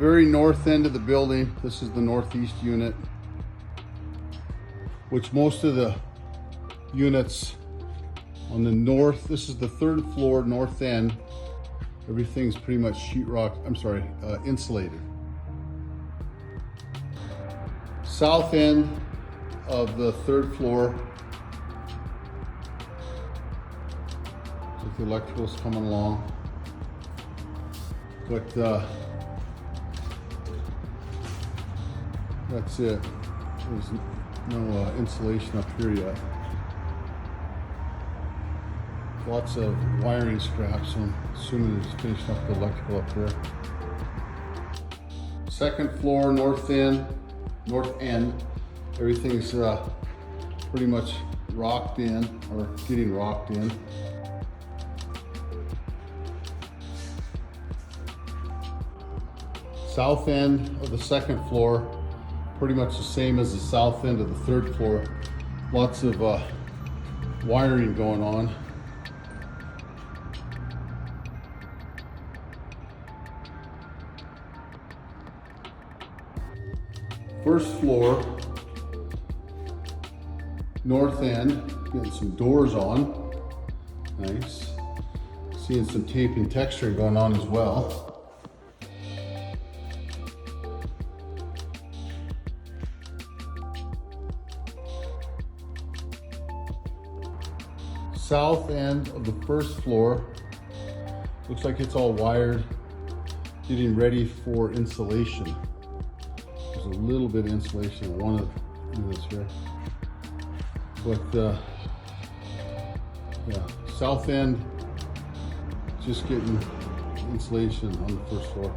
very north end of the building. This is the northeast unit, which most of the units on the north, this is the third floor, north end. Everything's pretty much insulated. South end of the third floor, with the electricals coming along. But that's it. There's no insulation up here yet. Lots of wiring scraps, so I'm assuming they're just finishing up the electrical up there. Second floor, north end. Everything's pretty much rocked in, or getting rocked in. South end of the second floor, pretty much the same as the south end of the third floor. Lots of wiring going on. First floor, north end, getting some doors on. Nice. Seeing some taping texture going on as well. South end of the first floor, looks like it's all wired, getting ready for insulation. There's a little bit of insulation on one of the units here. But yeah, south end, just getting insulation on the first floor.